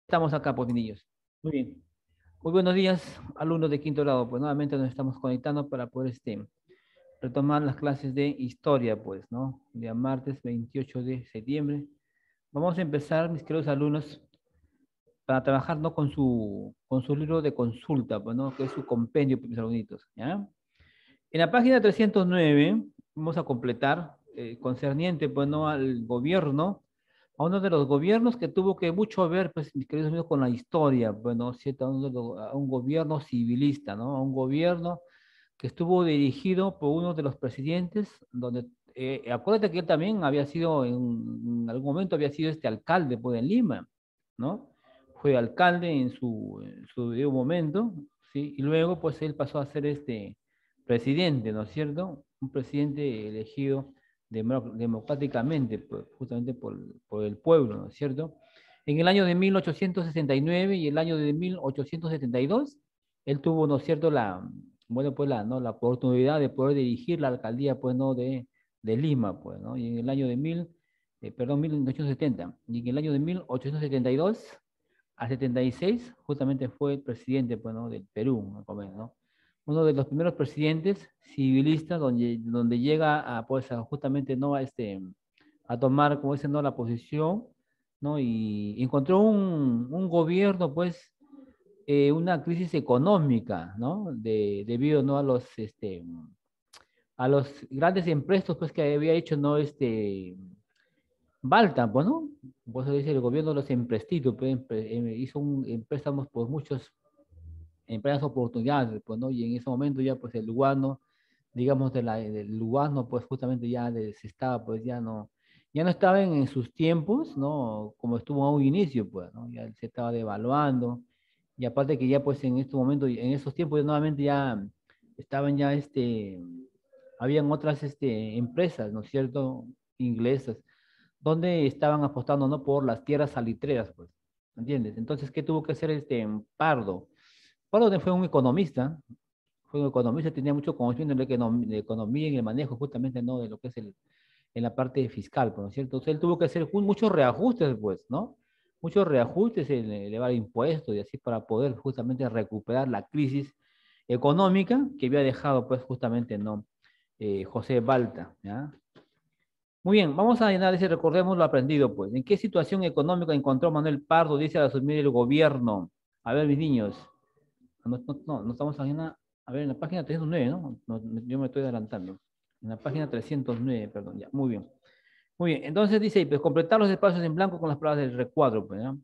Estamos acá, pues, niños. Muy bien. Muy buenos días, alumnos de quinto grado. Pues nuevamente nos estamos conectando para poder retomar las clases de historia, pues, ¿no? Día martes 28 de septiembre. Vamos a empezar, mis queridos alumnos, para trabajar, ¿no? Con su libro de consulta, pues, ¿no? Que es su compendio, pues, mis alumnitos, ¿ya? En la página 309 vamos a completar, concerniente, pues, ¿no? Al gobierno, a uno de los gobiernos que tuvo que mucho ver, pues, mis queridos amigos, con la historia, bueno, ¿cierto? A un gobierno civilista, ¿no? A un gobierno que estuvo dirigido por uno de los presidentes, donde, acuérdate que él también había sido, en algún momento había sido alcalde, pues, en Lima, ¿no? Fue alcalde en su debido momento, ¿sí? Y luego, pues, él pasó a ser presidente, ¿no es cierto? Un presidente elegido democráticamente, pues, justamente por el pueblo, ¿no es cierto? En el año de 1869 y el año de 1872, él tuvo, ¿no es cierto?, bueno, pues ¿no? La oportunidad de poder dirigir la alcaldía, pues, ¿no? De Lima, pues, ¿no? Y en el año de 1870, y en el año de 1872 a 76, justamente fue el presidente, pues, ¿no? Del Perú, ¿no? Uno de los primeros presidentes civilistas donde llega a, pues, justamente, ¿no? A tomar, como dicen, ¿no? La posición, ¿no? Y encontró un gobierno, pues, una crisis económica, ¿no? Debido, ¿no? A los grandes impuestos, pues, que había hecho, ¿no? Balta, pues, ¿no? Por eso dice el gobierno de los emprestitos, pues, hizo préstamos por muchas empresas oportunidades, pues, ¿no? Y en ese momento ya, pues, el Lugano, digamos, del Lugano, pues, justamente ya se estaba, pues, ya no estaba en sus tiempos, ¿no? Como estuvo a un inicio, pues, ¿no? Ya se estaba devaluando, y aparte que ya, pues, en este momento, en esos tiempos, nuevamente ya estaban ya, habían otras, empresas, ¿no es cierto?, inglesas, donde estaban apostando, ¿no? Por las tierras salitreras, pues, ¿entiendes? Entonces, ¿qué tuvo que hacer Pardo? Pardo fue un economista, tenía mucho conocimiento de economía y en el manejo justamente, ¿no? De lo que es en la parte fiscal, pues, ¿no es cierto? Entonces, él tuvo que hacer muchos reajustes, pues, ¿no? Muchos reajustes, elevar impuestos y así para poder justamente recuperar la crisis económica que había dejado, pues, justamente, ¿no? José Balta, ¿ya? Muy bien, vamos a llenar ese, recordemos lo aprendido, pues. ¿En qué situación económica encontró Manuel Pardo, dice, al asumir el gobierno? A ver, mis niños. No estamos a ver, en la página 309, ¿no? Yo me estoy adelantando. En la página 309, perdón, ya, muy bien. Muy bien, entonces dice, pues completar los espacios en blanco con las palabras del recuadro, pues, ¿ya?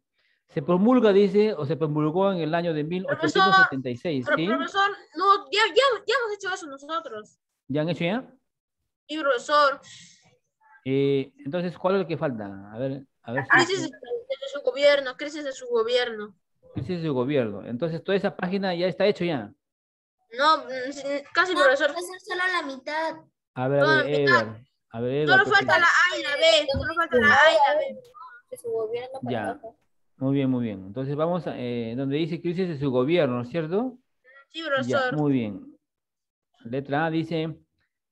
Se promulga, dice, o se promulgó en el año de Profesor, 1876, ¿sí? profesor, no, ya hemos hecho eso nosotros. ¿Ya han hecho ya? Sí, profesor. Entonces, ¿cuál es lo que falta? A ver si Crisis de su gobierno, crisis de su gobierno. ese es su gobierno. Entonces, toda esa página ya está hecho ya. No, casi, No, profesor. profesor, solo la mitad. A Toda ver, la mitad. Edward, Solo pues, falta la A y la B. Solo falta la A y la B. De su gobierno para ya. abajo. Muy bien, muy bien. Entonces, vamos a, donde dice crisis de su gobierno, ¿no es cierto? Sí, Ya, profesor. muy bien. Letra A dice,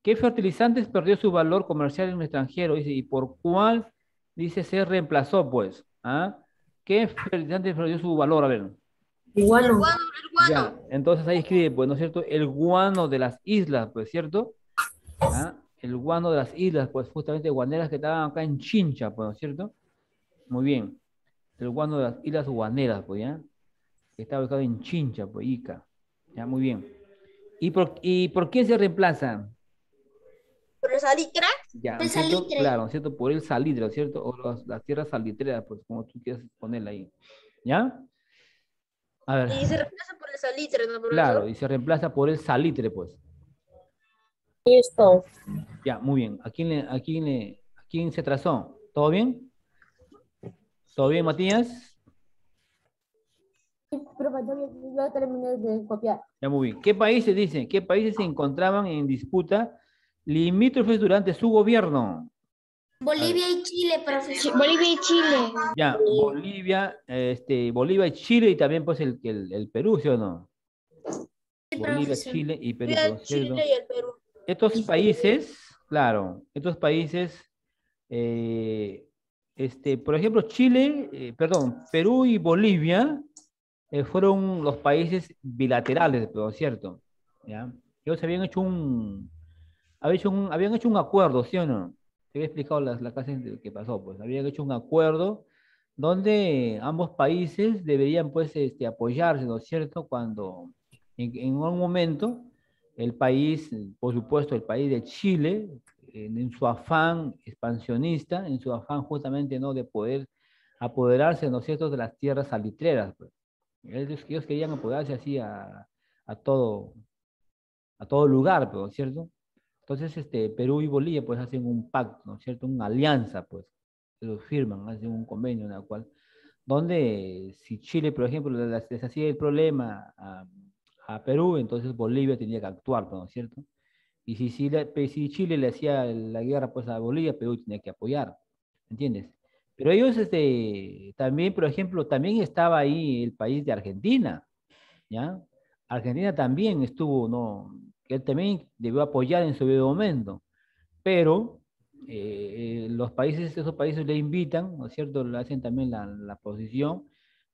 ¿qué fertilizantes perdió su valor comercial en el extranjero? Dice, ¿y por cuál? Dice, se reemplazó, pues. ¿Ah? ¿Qué fertilizantes perdió su valor? A ver. El Iguano. guano, el Ya, guano. entonces ahí escribe, pues, ¿no es cierto? El guano de las islas, pues, ¿cierto? ¿Ah? El guano de las islas, pues, justamente guaneras que estaban acá en Chincha, pues, ¿no es cierto? Muy bien. El guano de las islas guaneras, pues, ¿ya? Que está ubicado en Chincha, pues, Ica. Ya, muy bien. ¿Y por quién se reemplaza? Por el salitre. Ya, ¿no El es cierto? salitre. Claro, ¿no es cierto? Por el salitre, ¿no es cierto? O las tierras salitreras, pues, como tú quieras ponerla ahí. ¿Ya? A ver, Y se reemplaza por el salitre, ¿no, claro, profesor? y se reemplaza por el salitre, pues. Listo. Ya, muy bien. ¿A quién se trazó? ¿Todo bien? ¿Todo bien, Matías? Profesor, yo terminé de copiar. Ya, muy bien. ¿Qué países, dicen? ¿Qué países se encontraban en disputa limítrofes durante su gobierno? A ver, Bolivia y Chile, profesor. Bolivia y Chile. ya, Bolivia y Chile y también pues el Perú, ¿sí o no? Sí, Bolivia, profesor. Chile y Perú, Bolivia, ¿no es Chile cierto? y el Perú. Estos países, claro, estos países, eh, Por ejemplo, Chile, perdón, Perú y Bolivia fueron los países bilaterales, ¿no es cierto? ¿Ya? Ellos habían hecho un acuerdo, ¿sí o no? Te había explicado las clases que pasó, pues. Habían hecho un acuerdo donde ambos países deberían, pues, apoyarse, ¿no es cierto? Cuando en un momento el país, por supuesto, el país de Chile, en su afán expansionista, en su afán justamente, ¿no? De poder apoderarse, ¿no es cierto?, de las tierras salitreras, pues. Ellos querían apoderarse así a todo, a todo lugar, pues, ¿no es cierto? Entonces, Perú y Bolivia pues hacen un pacto, ¿no es cierto? Una alianza, pues, ellos firman, hacen un convenio en el cual, donde si Chile, por ejemplo, les hacía el problema a Perú, entonces Bolivia tenía que actuar, pues, ¿no es cierto? Y si Chile le hacía la guerra pues a Bolivia, Perú tenía que apoyar, ¿entiendes? Pero ellos, también, por ejemplo, también estaba ahí el país de Argentina, ¿ya? Argentina también estuvo, ¿no? Que él también debió apoyar en su debido momento, pero esos países le invitan, ¿no es cierto? Le hacen también la posición,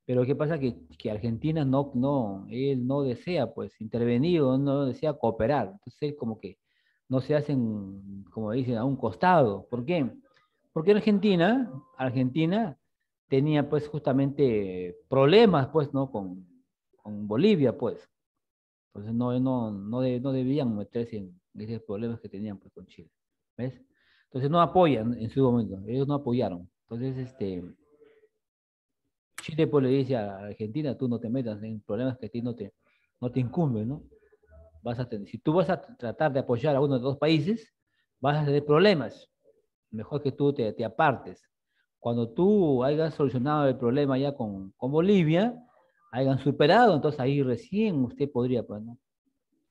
pero ¿qué pasa? Que Argentina él no desea, pues, intervenir o no desea cooperar, entonces él como que no se hacen, como dicen, a un costado. ¿Por qué? Porque Argentina tenía, pues, justamente problemas, pues, ¿no? Con Bolivia, pues. Entonces no debían meterse en esos problemas que tenían pues, con Chile. ¿Ves? Entonces no apoyan en su momento, ellos no apoyaron. Entonces, Chile pues le dice a Argentina, tú no te metas en problemas que a ti no te incumben, ¿no? Si tú vas a tratar de apoyar a uno de los dos países, vas a tener problemas. Mejor que tú te apartes. Cuando tú hayas solucionado el problema ya con Bolivia, hayan superado, entonces ahí recién usted podría, pues, ¿no?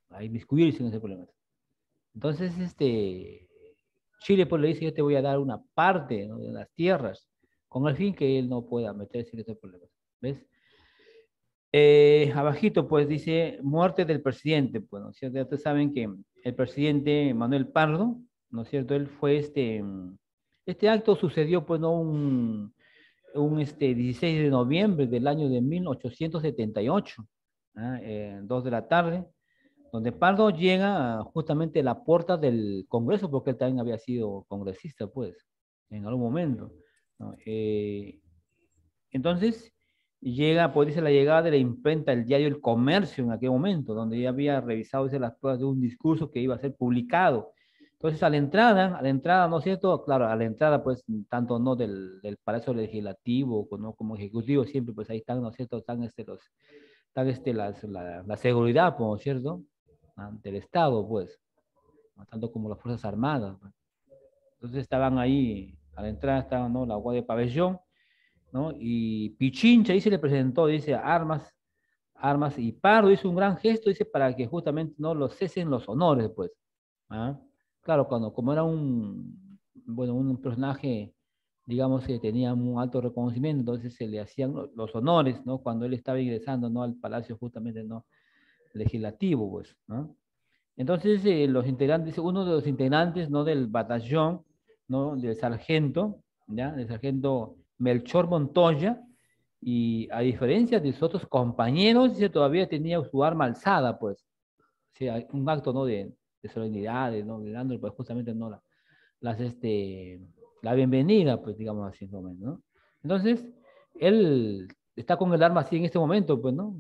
A inmiscuirse en ese problema. Entonces, Chile pues le dice, yo te voy a dar una parte, ¿no? De las tierras, con el fin que él no pueda meterse en ese problema. ¿Ves? Abajito, pues dice, muerte del presidente. Pues, ¿no es cierto? Ya ustedes saben que el presidente Manuel Pardo, ¿no es cierto? Él fue este acto sucedió, pues, ¿no? Un 16 de noviembre del año de 1878, ¿ah? 2 de la tarde, donde Pardo llega justamente a la puerta del Congreso, porque él también había sido congresista, pues, en algún momento, ¿no? Entonces, llega, pues dice la llegada de la imprenta, el diario El Comercio en aquel momento, donde ya había revisado, dice, las pruebas de un discurso que iba a ser publicado. Entonces, a la entrada, ¿no es cierto? Claro, a la entrada, pues, tanto no del Palacio Legislativo como Ejecutivo, siempre, pues, ahí están, ¿no es cierto? La seguridad, ¿no es cierto? Del Estado, pues, ¿no? Tanto como las Fuerzas Armadas, pues. Entonces estaban ahí, a la entrada estaban, ¿no? La Guardia de Pabellón, ¿no? Y Pichincha ahí se le presentó, dice, armas, y Pardo hizo un gran gesto, dice, para que justamente no los cesen los honores, pues. ¿Ah? Claro, como era un personaje, digamos, que tenía un alto reconocimiento, entonces se le hacían los honores, ¿no? Cuando él estaba ingresando, ¿no? Al palacio justamente, ¿no? Legislativo, pues, ¿no? Entonces, uno de los integrantes, ¿no? Del batallón, ¿no? Del sargento, ¿ya? Del sargento Melchor Montoya, y a diferencia de sus otros compañeros, dice, todavía tenía su arma alzada, pues. O sea, un acto, ¿no? De solemnidad, ¿no? De dándole, pues, justamente, ¿no? Las, la bienvenida, pues, digamos así, ¿no? Entonces, él está con el arma así en este momento, pues, ¿no?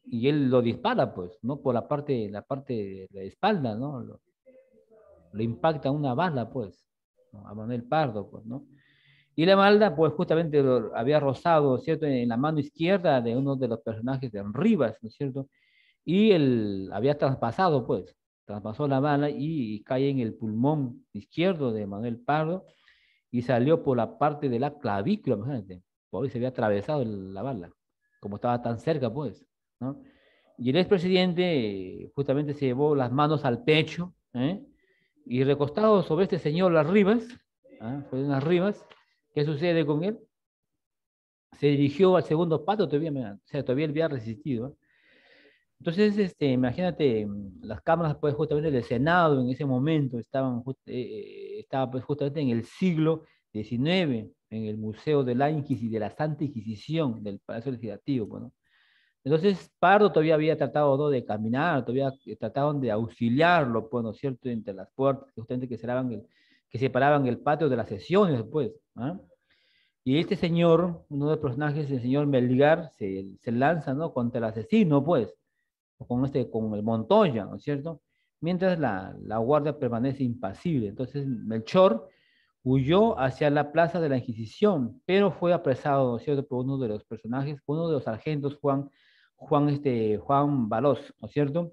Y él lo dispara, pues, ¿no? Por la parte de la espalda, ¿no? Lo impacta una bala, pues, ¿no? A Manuel Pardo, pues, ¿no? Y la bala, pues, justamente había rozado, ¿cierto? En la mano izquierda de uno de los personajes de Rivas, ¿no es cierto? Y él había traspasado, pues, traspasó la bala y cae en el pulmón izquierdo de Manuel Pardo y salió por la parte de la clavícula, imagínate, por ahí se había atravesado la bala, como estaba tan cerca, pues, ¿no? Y el expresidente justamente se llevó las manos al pecho, ¿eh? Y recostado sobre este señor Las Rivas, ¿ah? Fue unas Rivas, ¿qué sucede con él? Se dirigió al segundo pato, o sea, todavía él había resistido, ¿eh? Entonces, imagínate, las cámaras, pues, justamente del Senado en ese momento estaba, pues, justamente en el siglo XIX, en el Museo de de la Santa Inquisición del Palacio Legislativo, pues, ¿no? Entonces, Pardo todavía había tratado, ¿no?, de caminar, todavía trataban de auxiliarlo, pues, ¿no es cierto?, entre las puertas, justamente que separaban el patio de las sesiones, pues, ¿ah? Y este señor, uno de los personajes, el señor Melgar, se lanza, ¿no?, contra el asesino, pues, con el Montoya, ¿no es cierto? Mientras la guardia permanece impasible. Entonces, Melchor huyó hacia la plaza de la Inquisición, pero fue apresado, ¿no es cierto?, por uno de los personajes, uno de los sargentos, Juan Balos, ¿no es cierto?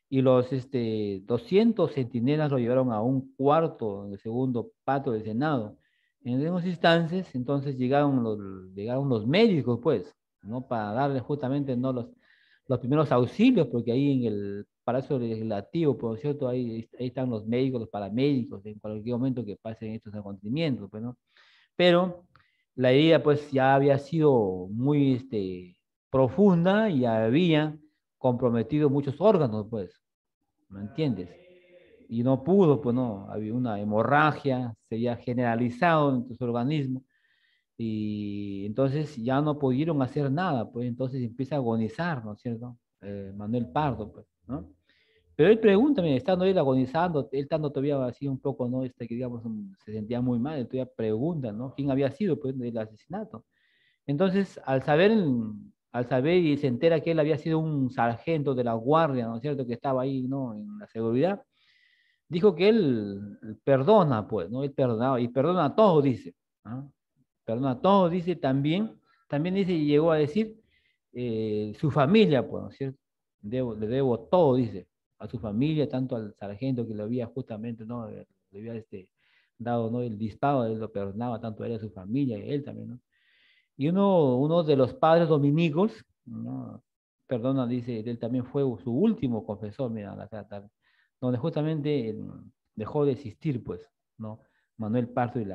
Y los 200 centinelas lo llevaron a un cuarto del segundo patio del Senado. En esos instantes, entonces llegaron los médicos, pues, ¿no? Para darle justamente, ¿no?, los primeros auxilios, porque ahí en el Palacio Legislativo, por cierto, ahí están los médicos, los paramédicos, en cualquier momento que pasen estos acontecimientos, pues, ¿no? Pero la herida, pues, ya había sido muy profunda y había comprometido muchos órganos, pues, ¿me entiendes? Y no pudo, pues no, había una hemorragia, se había generalizado en su organismo, y entonces ya no pudieron hacer nada, pues entonces empieza a agonizar, ¿no es cierto? Manuel Pardo, pues, ¿no? Pero él pregunta, mira, estando él agonizando, él estando todavía así un poco, ¿no? Que digamos, se sentía muy mal, él todavía pregunta, ¿no? ¿Quién había sido, pues, del asesinato? Entonces, al saber y se entera que él había sido un sargento de la guardia, ¿no es cierto?, que estaba ahí, ¿no?, en la seguridad, dijo que él perdona, pues, ¿no? Él perdonaba, y perdona a todos, dice, ¿no? Perdona a todos, dice, también dice, y llegó a decir, su familia, pues, ¿no es cierto? Le debo todo, dice, a su familia, tanto al sargento que le había justamente, ¿no?, le había dado, ¿no?, el disparo, él lo perdonaba tanto a él, a su familia, y a él también, ¿no? Y uno de los padres dominicos, ¿no?, perdona, dice, él también fue su último confesor, mira, donde justamente dejó de existir, pues, ¿no? Manuel Pardo y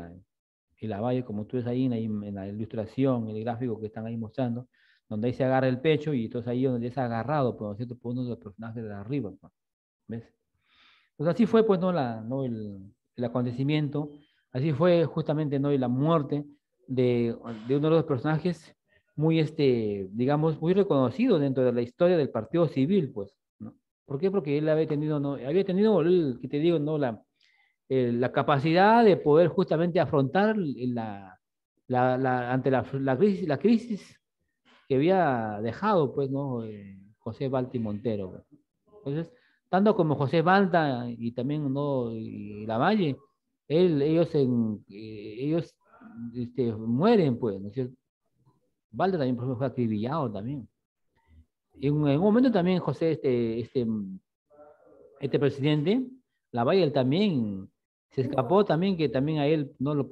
la Valle, como tú ves ahí en la ilustración, en el gráfico que están ahí mostrando, donde ahí se agarra el pecho y entonces ahí donde es agarrado, por, ¿no es cierto?, por uno de los personajes de arriba, ¿no? ¿Ves? Pues así fue, pues, ¿no? El acontecimiento, así fue justamente, ¿no?, y la muerte de uno de los personajes muy, digamos, muy reconocido dentro de la historia del Partido Civil, pues, ¿no? ¿Por qué? Porque él había tenido, ¿no? Que te digo, ¿no?, la capacidad de poder justamente afrontar ante la crisis que había dejado, pues, ¿no? José Balti Montero, pues. Entonces, tanto como José Balta y también, ¿no?, y Lavalle, ellos mueren, pues, ¿no es cierto? Balta también, por ejemplo, fue acribillado también. Y en un momento también José, este presidente, Lavalle, él también se escapó también, que también a él no lo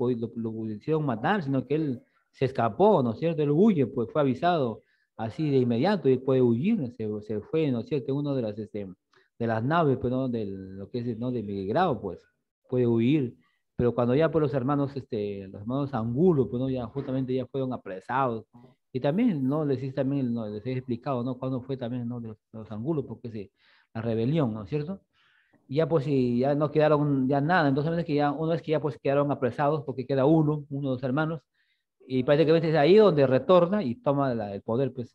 hicieron matar, sino que él se escapó, ¿no es cierto? Él huye, pues fue avisado así de inmediato, y él puede huir, se fue, ¿no es cierto?, uno de las naves, pues, ¿no?, de lo que es, ¿no?, de Miguel Grau, pues, puede huir. Pero cuando ya, pues, los hermanos Angulo, pues, ¿no?, ya justamente ya fueron apresados. Y también, ¿no?, les he explicado, ¿no?, cuándo fue también, ¿no?, de los Angulos, porque la rebelión, ¿no es cierto? Y ya, pues, y ya no quedaron ya nada. Entonces, una vez que ya, pues, quedaron apresados, porque queda uno de los hermanos, y prácticamente es ahí donde retorna y toma el poder, pues,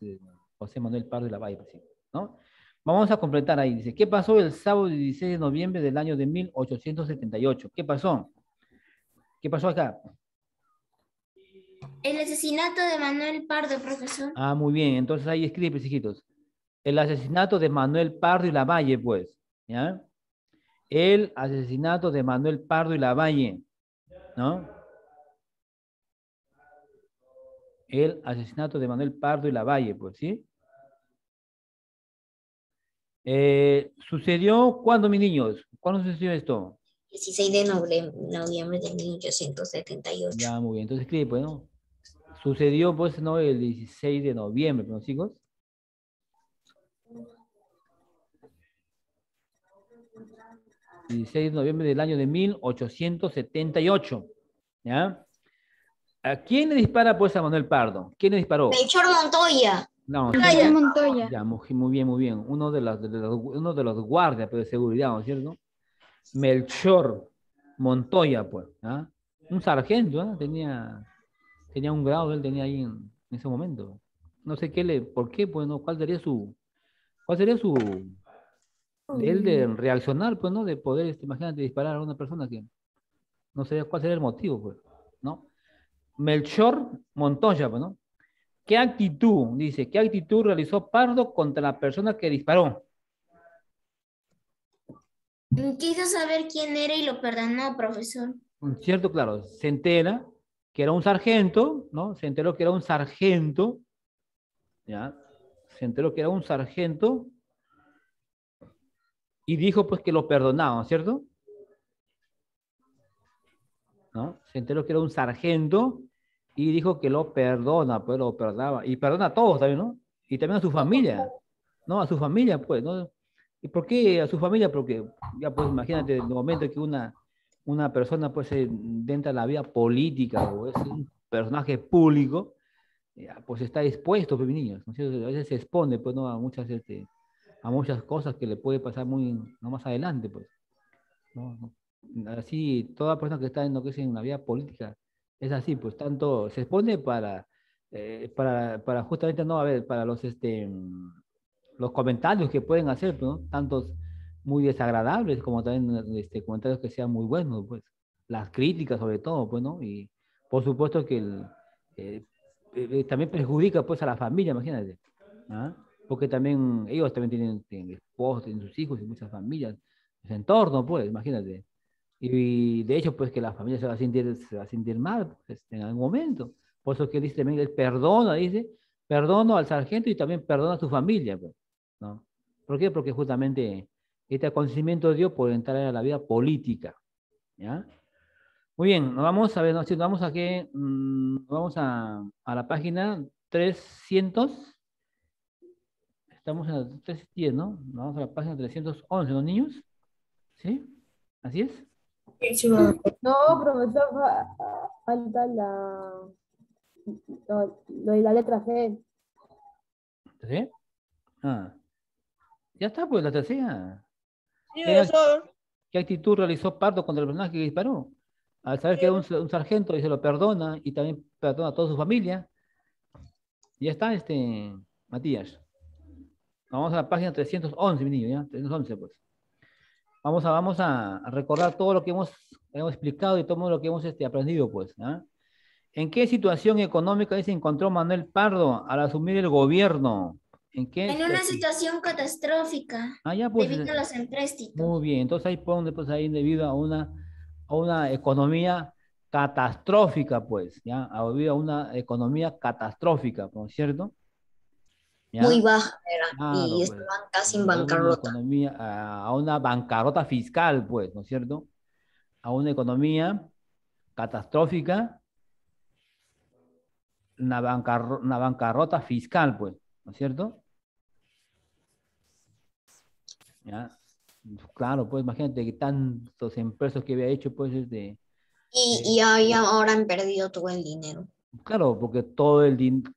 José Manuel Pardo y Lavalle, pues, sí, ¿no? Vamos a completar ahí. Dice, ¿qué pasó el sábado 16 de noviembre del año de 1878? ¿Qué pasó? ¿Qué pasó acá? El asesinato de Manuel Pardo, profesor. Ah, muy bien. Entonces ahí escribe, pues, hijitos. El asesinato de Manuel Pardo y Lavalle, pues, ¿ya? El asesinato de Manuel Pardo y Lavalle, ¿no? El asesinato de Manuel Pardo y Lavalle, pues, ¿sí? ¿Sucedió cuándo, mis niños? ¿Cuándo sucedió esto? 16 de noviembre de 1878. Ya, muy bien. Entonces escribe, pues, ¿no? Sucedió, pues, ¿no?, el 16 de noviembre, ¿no, chicos? 16 de noviembre del año de 1878, ¿ya? ¿A quién le dispara, pues, a Manuel Pardo? ¿Quién le disparó? Melchor Montoya. No, Melchor Montoya. ya, muy bien, muy bien. Uno de los guardias, pues, de seguridad, ¿no es cierto? Melchor Montoya, pues, ¿ah? Un sargento, ¿ah? Tenía un grado, él tenía ahí en ese momento. No sé por qué, pues, ¿no? Cuál sería de él de reaccionar, pues, ¿no? De poder, imagínate, disparar a una persona que no sé cuál sería el motivo, pues, ¿no? Melchor Montoya, pues, ¿no? Qué actitud realizó Pardo contra la persona que disparó? Quiso saber quién era y lo perdonó, profesor. ¿Cierto? Claro, se entera que era un sargento, ¿no? Se enteró que era un sargento, ¿ya? Se enteró que era un sargento y dijo, pues, que lo perdonaba, ¿cierto? ¿No? Se enteró que era un sargento y dijo que lo perdona, pues lo perdonaba. Y perdona a todos también, ¿no? Y también a su familia, ¿no? A su familia, pues, ¿no? ¿Y por qué a su familia? Porque ya, pues, imagínate, en el momento que una persona, pues, entra en la vida política o es un personaje público, ya, pues está expuesto, pues, mi niños, ¿no? A veces se expone, pues, ¿no? A muchas cosas que le puede pasar no más adelante, pues. ¿No? Así, toda persona que está en lo que es en la vida política es así, pues tanto se expone para justamente no, a ver, para los comentarios que pueden hacer, pues, ¿no? Tantos muy desagradables como también comentarios que sean muy buenos, pues, las críticas sobre todo, pues, ¿no? Y por supuesto que eh, también perjudica, pues, a la familia, imagínate, ¿ah? Porque también ellos también tienen esposos, tienen sus hijos y muchas familias, su entorno, pues, imagínate. Y de hecho, pues que la familia se va a sentir mal, pues, en algún momento. Por eso que dice también, él perdona, dice, perdono al sargento y también perdona a su familia, pues, ¿no? ¿Por qué? Porque justamente este acontecimiento dio por entrar a la vida política, ¿ya? Muy bien, nos vamos a ver, nos vamos a qué, vamos a la página 300, estamos en la 310, ¿no? Vamos a la página 311, ¿no, niños? ¿Sí? ¿Así es? No, profesor, falta lo de la letra G. ¿Sí? Ah, ya está, pues la tercera. Sí, ¿Qué, profesor. qué actitud realizó Pardo contra el personaje que disparó? Al saber que era un sargento y se lo perdona y también perdona a toda su familia. Ya está, Matías. Vamos a la página 311, mi niño, ¿ya? 311, pues. Vamos a recordar todo lo que hemos explicado y todo lo que hemos aprendido, pues. ¿Ah? ¿En qué situación económica se encontró Manuel Pardo al asumir el gobierno? ¿En qué En una situación? situación catastrófica Ah, ya, pues, debido a los empréstitos. muy bien. Entonces ahí pone, pues ahí debido a una economía catastrófica, pues, ¿ya? Debido a una economía catastrófica, ¿no es cierto? Muy ¿Ya? baja era y Claro, pues. estaban casi en A una bancarrota. economía, a una bancarrota fiscal, pues, ¿no es cierto? A una economía catastrófica, una bancarrota fiscal, pues, ¿no es cierto? ¿Ya? Claro, pues imagínate que tantos empresas que había hecho, pues, Y ahí ahora han perdido todo el dinero. claro, porque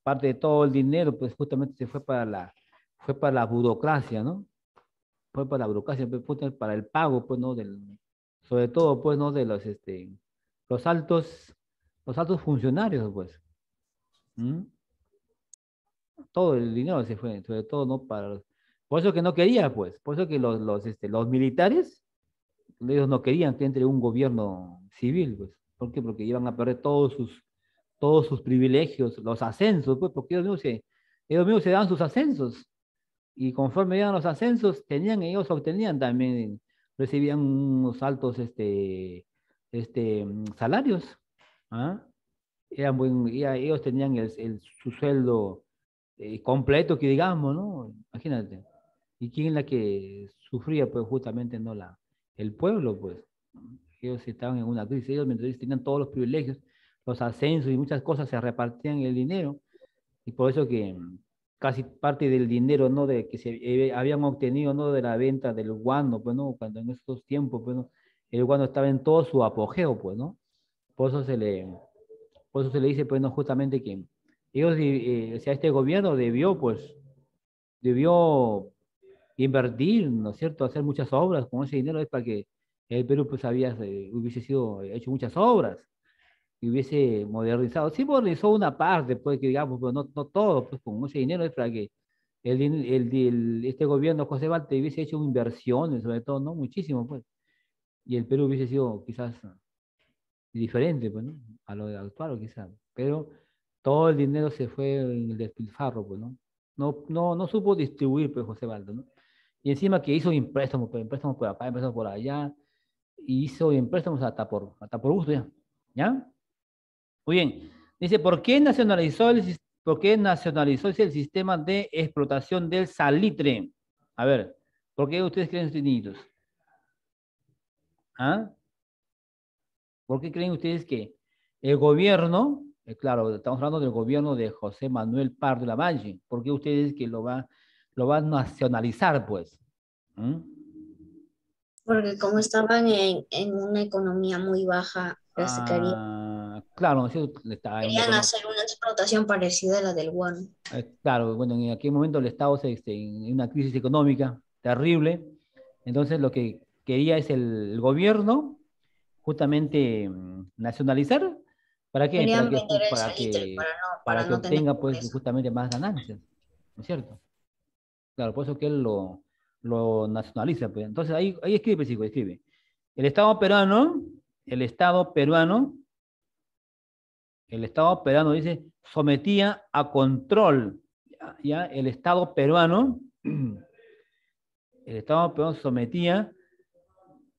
parte de todo el dinero, pues justamente se fue para la burocracia, ¿no? Fue para la burocracia, pues, fue para el pago, pues, ¿no? Sobre todo, pues, ¿no? De los altos, los altos funcionarios, pues. ¿Mm? Todo el dinero se fue, sobre todo, ¿no? Por eso que no quería, pues, por eso que los militares, ellos no querían que entre un gobierno civil, pues. ¿Por qué? Porque iban a perder todos sus privilegios, los ascensos, pues, porque ellos mismos se daban sus ascensos, y conforme iban los ascensos, ellos obtenían también, recibían unos altos salarios, ¿ah? Ellos tenían su sueldo completo, que digamos, ¿no? Imagínate. ¿Y quién es la que sufría? Pues justamente no el pueblo, pues. Ellos estaban en una crisis, ellos mientras ellos tenían todos los privilegios, los ascensos y muchas cosas, se repartían el dinero, y por eso que casi parte del dinero, ¿no? De que se habían obtenido, ¿no? De la venta del guano, pues, ¿no? Cuando en estos tiempos, pues, ¿no? El guano estaba en todo su apogeo, pues, ¿no? Por eso se le, por eso se le dice, pues, no, justamente que ellos, o sea, este gobierno debió invertir, ¿no es cierto? Hacer muchas obras con ese dinero, es para que el Perú, pues, hubiese sido hecho muchas obras, y hubiese modernizado. Sí modernizó una parte, pues, que digamos, pero no todo, pues con ese dinero es para que este gobierno José Valte hubiese hecho inversiones, sobre todo, ¿no? Muchísimo, pues. Y el Perú hubiese sido quizás diferente, pues, ¿no? A lo de actual, quizás. Pero todo el dinero se fue en el despilfarro, pues, ¿no? No supo distribuir, pues, José Valte, ¿no? Y encima que hizo impréstomos, pues, préstamos por acá, préstamos por allá, y hizo préstamos hasta por gusto ya. ¿Ya? Muy bien. Dice, ¿por qué nacionalizó el sistema de explotación del salitre? A ver, ¿por qué ustedes creen estos niños? ¿Ah? ¿Por qué creen ustedes que el gobierno, claro, estamos hablando del gobierno de José Manuel Pardo Lavalle, ¿por qué ustedes que lo va a nacionalizar, pues? ¿Mm? Porque como estaban en una economía muy baja, pues Claro, ¿no es cierto? Está en una querían hacer una explotación parecida a la del guano. Claro, bueno, en aquel momento el Estado en una crisis económica terrible, entonces lo que quería es el gobierno justamente nacionalizar, ¿para qué? Querían Para que, vender ju- el para salitre que, para para que no tener obtenga pues pobreza. justamente más ganancias, ¿no es cierto? Claro, por eso que él lo nacionaliza, pues. Entonces ahí escribe, pues, hijo, escribe. El Estado peruano, el Estado peruano, el Estado peruano dice, sometía a control, ya, el Estado peruano, el Estado peruano sometía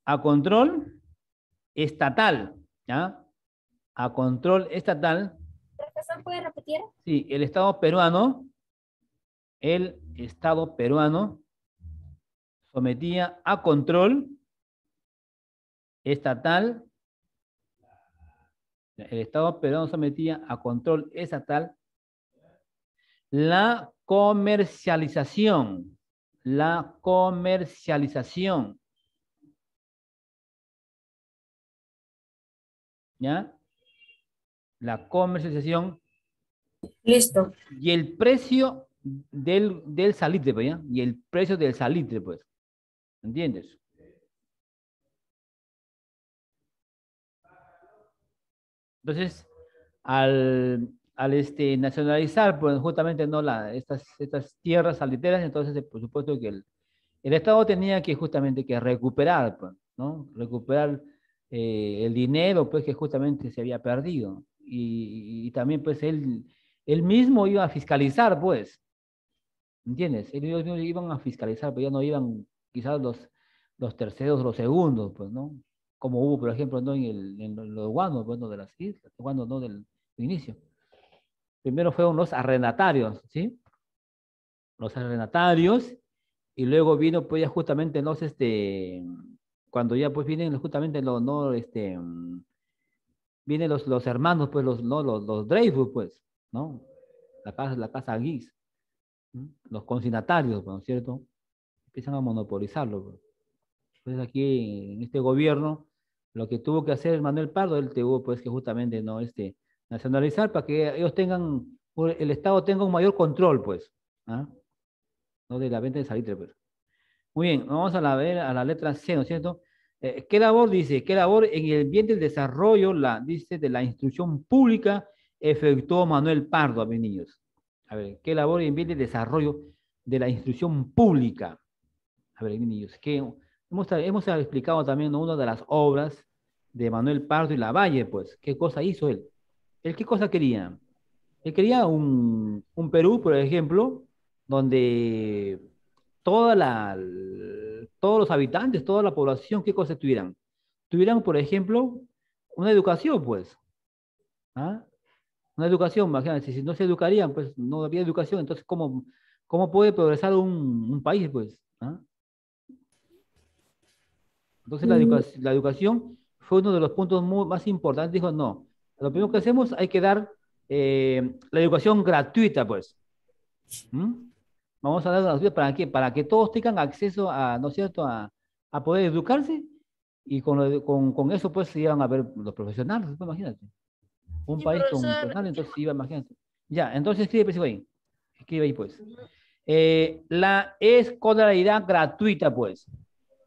a control estatal, ¿ya? A control estatal, ¿Profesor puede repetir? sí, el Estado peruano sometía a control estatal, el Estado peruano sometía a control estatal la comercialización, la comercialización, ¿ya? La comercialización Listo. y el precio del salitre, pues, ¿ya? Y el precio del salitre, pues. ¿Entiendes? Entonces, al nacionalizar, pues justamente no estas tierras salitreras, entonces por supuesto que el Estado tenía que justamente que recuperar, pues, ¿no? Recuperar el dinero, pues, que justamente se había perdido. Y también, pues, él mismo iba a fiscalizar, pues, ¿entiendes? Ellos iban a fiscalizar, pero ya no iban quizás los terceros, los segundos, pues, ¿no? Como hubo, por ejemplo, ¿no? En los guanos, bueno, de las islas, guanos, ¿no? Del inicio. Primero fueron los arrendatarios, ¿sí? Los arrendatarios, y luego vino, pues, ya justamente, no sé, cuando ya, pues, vienen justamente los, no, vienen los hermanos, pues, no, los Dreyfus, pues, ¿no? La casa Guise, ¿no? Los consignatarios, ¿no es cierto? Empiezan a monopolizarlo, pues. Entonces aquí en este gobierno, lo que tuvo que hacer Manuel Pardo, él tuvo pues que justamente no nacionalizar para que ellos el Estado tenga un mayor control, pues, ¿ah? No de la venta de salitre, pues. Muy bien, vamos a la letra C, ¿no es cierto? ¿Qué labor dice? ¿Qué labor en el bien del desarrollo, dice, de la instrucción pública efectuó Manuel Pardo, a mis niños? A ver, ¿qué labor en bien del desarrollo de la instrucción pública? A ver, niños, que hemos explicado también, ¿no? Una de las obras de Manuel Pardo y Lavalle, pues, ¿qué cosa hizo él? ¿Él qué cosa quería? Él quería un Perú, por ejemplo, donde todos los habitantes, toda la población, ¿qué cosa tuvieran? Tuvieran, por ejemplo, una educación, pues, ¿ah? Una educación, imagínate, si no se educarían, pues no había educación, entonces, ¿cómo puede progresar un país, pues? ¿Ah? Entonces la educación fue uno de los puntos más importantes. Dijo, no, lo primero que hacemos hay que dar la educación gratuita, pues. ¿Mm? Vamos a dar gratuita ¿para qué? Para que todos tengan acceso a, ¿no es cierto?, a poder educarse y con eso pues se iban a ver los profesionales, pues, imagínate. Un Sí, país con profesor. profesionales, entonces iba, imagínate. Ya, entonces escribe pues ahí. Escribe ahí pues. La escolaridad gratuita, pues.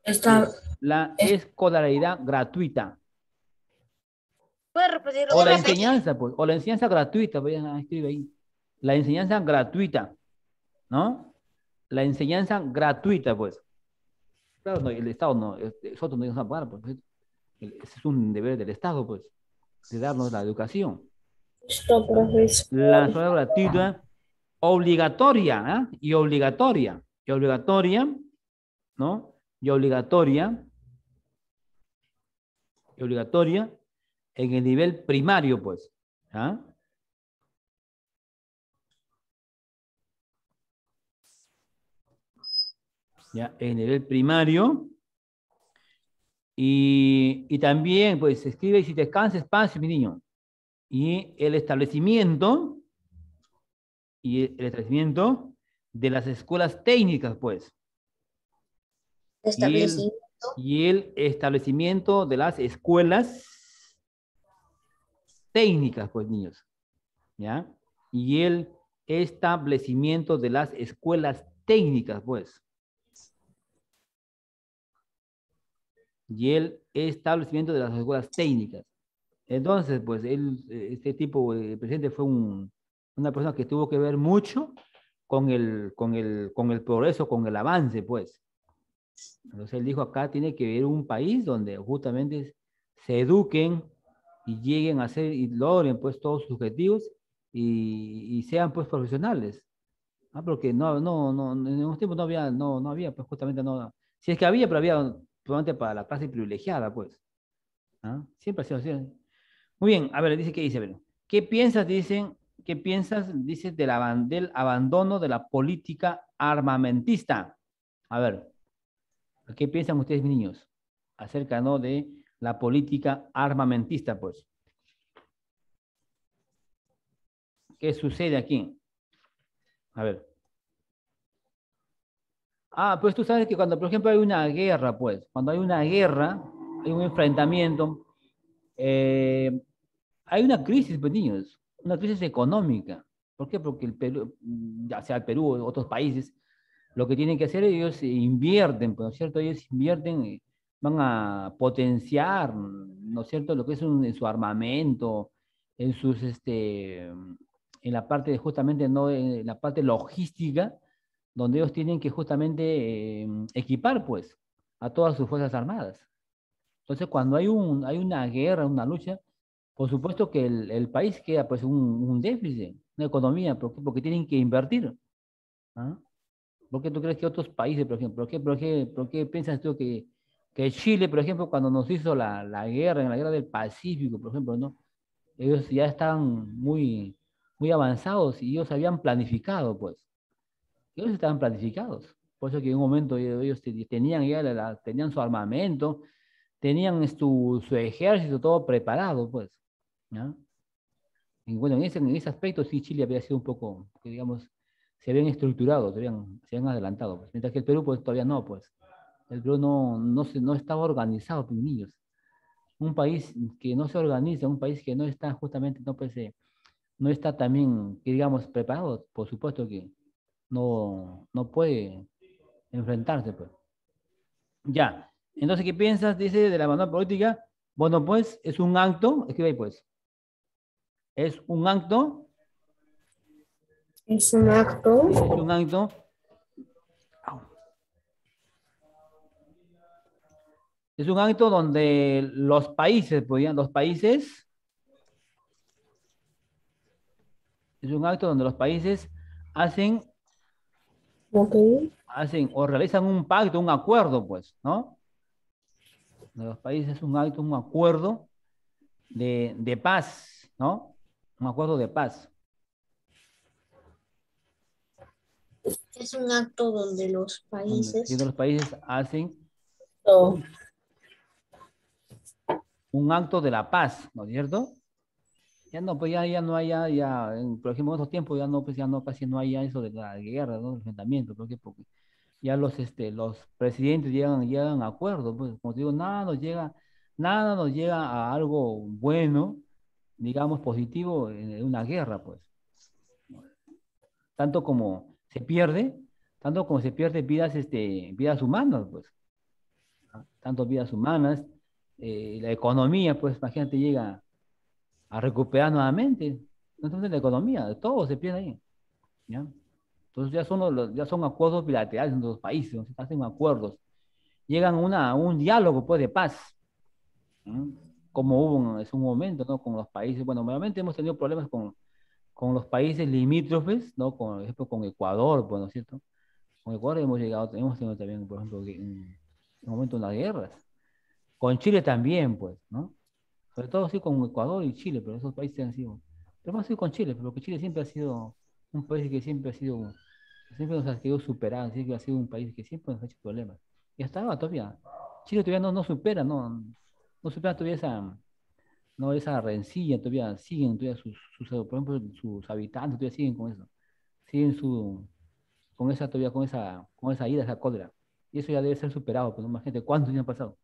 Está, La es- escolaridad gratuita. ¿Puede repetirlo? O la enseñanza, pues, o la enseñanza gratuita, vayan a escribir ahí. La enseñanza gratuita, ¿no? La enseñanza gratuita, pues. Claro, no, el Estado no, nosotros no íbamos a pagar, pues. Ese es un deber del Estado, pues, de darnos la educación. Listo, profesor. La escuela gratuita, obligatoria, ¿ah? Y obligatoria, ¿no? Y obligatoria en el nivel primario, pues. ¿Ah? Ya, en el nivel primario. Y también, pues, se escribe si descansa espacio, mi niño. Y el establecimiento, de las escuelas técnicas, pues. Y el, Establecimiento. y el establecimiento de las escuelas técnicas, pues, niños. ¿Ya? Y el establecimiento de las escuelas técnicas, pues. Y el establecimiento de las escuelas técnicas. Entonces, pues, este tipo, el presidente fue una persona que tuvo que ver mucho con el progreso, con el avance, pues. Entonces, él dijo, acá tiene que haber un país donde justamente se eduquen y lleguen a ser y logren, pues, todos sus objetivos y sean, pues, profesionales. ¿Ah? Porque en unos tiempos no había, pues, justamente no. Si es que había, pero había solamente para la clase privilegiada, pues. ¿Ah? Siempre ha sido así. Muy bien, a ver, dice, ¿qué dice? A ver, ¿qué piensas, dicen, qué piensas, dices, del abandono de la política armamentista? A ver, ¿qué piensan ustedes, niños, acerca, ¿no?, de la política armamentista, pues? ¿Qué sucede aquí? A ver. Ah, pues tú sabes que cuando, por ejemplo, hay una guerra, pues, cuando hay una guerra, hay un enfrentamiento, eh, hay una crisis, pues, niños, una crisis económica. ¿Por qué? Porque el Perú, ya sea el Perú o otros países, lo que tienen que hacer ellos invierten, pues, ¿no es cierto? Ellos invierten, van a potenciar, ¿no es cierto?, lo que es en su armamento, en sus, en la parte de justamente, ¿no?, en la parte logística, donde ellos tienen que justamente equipar, pues, a todas sus fuerzas armadas. Entonces, cuando hay una guerra, una lucha, por supuesto que el país queda, pues, un déficit, una economía, porque tienen que invertir. ¿Ah? ¿Por qué tú crees que otros países, por ejemplo, por qué piensas tú que Chile, por ejemplo, cuando nos hizo la guerra, en la guerra del Pacífico, por ejemplo, ¿no? Ellos ya estaban muy, muy avanzados y ellos habían planificado, pues. Ellos estaban planificados. Por eso que en un momento ellos tenían ya tenían su armamento, tenían su ejército todo preparado, pues. ¿Ya? Y bueno, en ese aspecto sí Chile había sido un poco, que digamos, se habían estructurado, se habían adelantado, pues. Mientras que el Perú, pues todavía no, pues. El Perú no estaba organizado, pues, niños. Un país que no se organiza, un país que no está justamente, no, pues, no está también, que digamos, preparado, por supuesto que no puede enfrentarse, pues. Ya. Entonces, ¿qué piensas? Dice de la bandera política. Bueno, pues es un acto, escribe ahí, pues. Es un acto, Es un acto. sí, es un acto. Au. Es un acto donde los países, es un acto donde los países hacen, Ok. hacen o realizan un pacto, un acuerdo, pues, ¿no? De los países es un acto, un acuerdo de paz, ¿no? Un acuerdo de paz. Es un acto donde los Donde países. los países hacen Oh, un acto de la paz, ¿no es cierto? Ya no, pues ya no hay, por ejemplo, en otros tiempos ya no, pues ya no, casi no hay ya eso de la guerra, ¿no? El enfrentamiento, ¿por qué? Porque ya los presidentes llegan a acuerdos, pues, como te digo, nada nos llega a algo bueno, digamos, positivo en una guerra, pues. Tanto como se pierde, tanto como se pierden vidas humanas, pues. ¿Ah? Tanto vidas humanas, la economía, pues, imagínate, llega. a recuperar nuevamente. Entonces la economía, todo se pierde ahí. ¿Ya? Entonces ya son acuerdos bilaterales entre los países, ¿no? Se hacen acuerdos, llegan a un diálogo pues, de paz, ¿no? Como hubo en un momento, ¿no? Con los países, bueno, nuevamente hemos tenido problemas con los países limítrofes, ¿no? Con, por ejemplo, con Ecuador, pues, ¿no es cierto? Con Ecuador hemos tenido también, por ejemplo, en un momento unas guerras. Con Chile también, pues, ¿no? Sobre todo sí con Ecuador y Chile, pero esos países han sido. Pero más sido con Chile, porque Chile siempre ha sido un país que siempre nos ha querido superar, siempre ha sido un país que siempre nos ha hecho problemas. Y hasta ahora todavía. Chile todavía no supera, no supera todavía esa rencilla, todavía siguen, todavía por ejemplo, sus habitantes todavía siguen con eso. Siguen todavía con esa ira, esa cólera. Y eso ya debe ser superado, pues, ¿no? Imagínate cuántos años han pasado.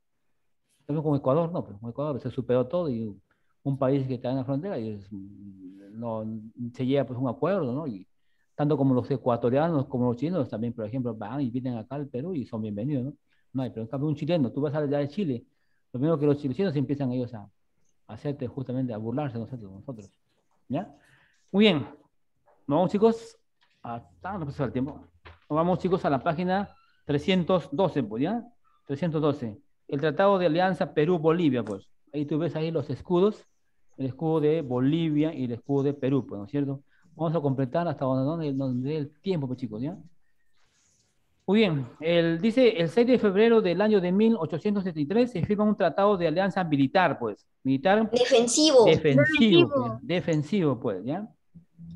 También con Ecuador, no, pero con Ecuador se superó todo y un país que está en la frontera y no, se llega pues a un acuerdo, ¿no? Y tanto como los ecuatorianos como los chilenos también, por ejemplo, van y vienen acá al Perú y son bienvenidos, ¿no? No hay, pero en cambio un chileno, tú vas allá de Chile, lo primero que los chilenos empiezan ellos a hacerte justamente, a burlarse de nosotros, ¿ya? Muy bien, nos vamos chicos, no pasa el tiempo, nos vamos chicos a la página 312, pues, ¿ya? 312. El Tratado de Alianza Perú-Bolivia, pues. Ahí tú ves ahí los escudos, el escudo de Bolivia y el escudo de Perú, pues, ¿no es cierto? Vamos a completar hasta donde dé el tiempo, pues, chicos, ¿ya? Muy bien, dice el 6 de febrero del año de 1873 se firma un tratado de alianza militar, pues, militar Defensivo. defensivo, pues, ¿ya?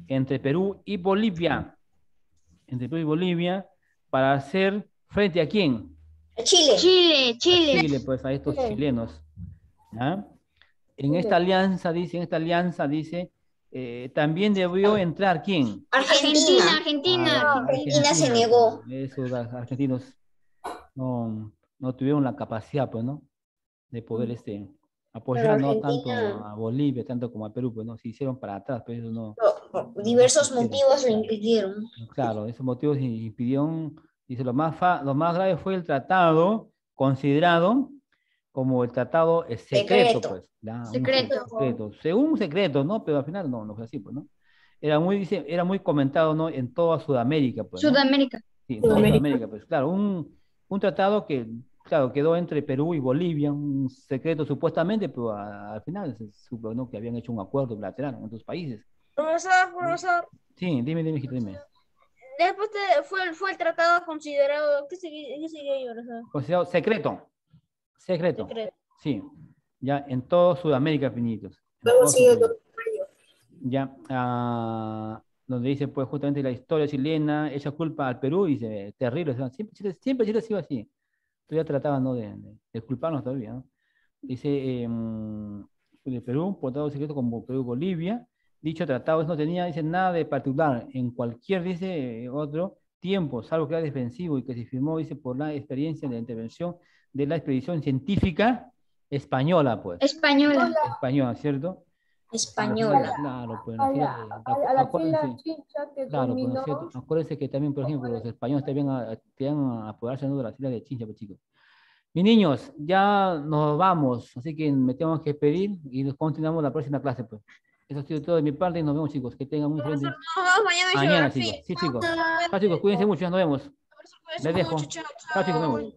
Entre Perú y Bolivia, para hacer frente a quién? Chile. Chile, A Chile. Chile, pues, a estos Chile. chilenos, ¿ya? En esta alianza dice, también debió entrar quién? Argentina. Argentina. Argentina se negó. Esos argentinos no tuvieron la capacidad, pues, ¿no? De poder apoyar, no tanto Argentina- a Bolivia, tanto como a Perú, pues, ¿no? Se hicieron para atrás, pero eso no. Por diversos quisieron. motivos lo impidieron. Claro, esos motivos impidieron, dice, lo más grave fue el tratado considerado como el tratado secreto, Secreto. pues. Un Secreto. secreto. Según un secreto, ¿no? Pero al final no fue así, pues, ¿no? Era muy comentado, ¿no? En toda Sudamérica, pues, ¿no? Sudamérica. Sí, en toda Sudamérica, pues, claro, un tratado que, claro, quedó entre Perú y Bolivia, un secreto supuestamente, pero al final se supo, ¿no? Que habían hecho un acuerdo bilateral en otros países. Profesor, Sí, dime, hijito, dime. después fue el tratado considerado, ¿qué sería ahí, profesor? Considerado secreto. Secreto. Sí. Ya en toda Sudamérica, finitos. Ya, donde dice, pues, justamente la historia chilena echa culpa al Perú y dice, terrible. O sea, siempre Chile ha sido así. Todavía trataban, ¿no? de culparnos todavía, ¿no? Dice, de Perú, por tratado secreto como Perú-Bolivia. Dicho tratado no tenía, dice, nada de particular en cualquier, dice, otro tiempo, salvo que era defensivo y que se firmó, dice, por la experiencia de la intervención de la expedición científica española, pues. Española. Española, ¿cierto? Española. Claro, pues, A la fila Chincha que claro, pues, ¿no es terminó. cierto? Acuérdense que también, por ejemplo, los españoles te van a apoderarse, ¿no? De las islas de Chincha, pues, chicos. Mis niños, ya nos vamos, así que me tengo que despedir y nos continuamos la próxima clase, pues. Eso ha sido todo de mi parte y nos vemos, chicos. Que tengan un excelente Nos vemos mañana en mañana, geografía. chicos. Sí, chicos. Chao, chicos, cuídense mucho, nos vemos. Profesor, cuídese Les dejo. mucho, chao, Chao, chicos, nos chao. vemos.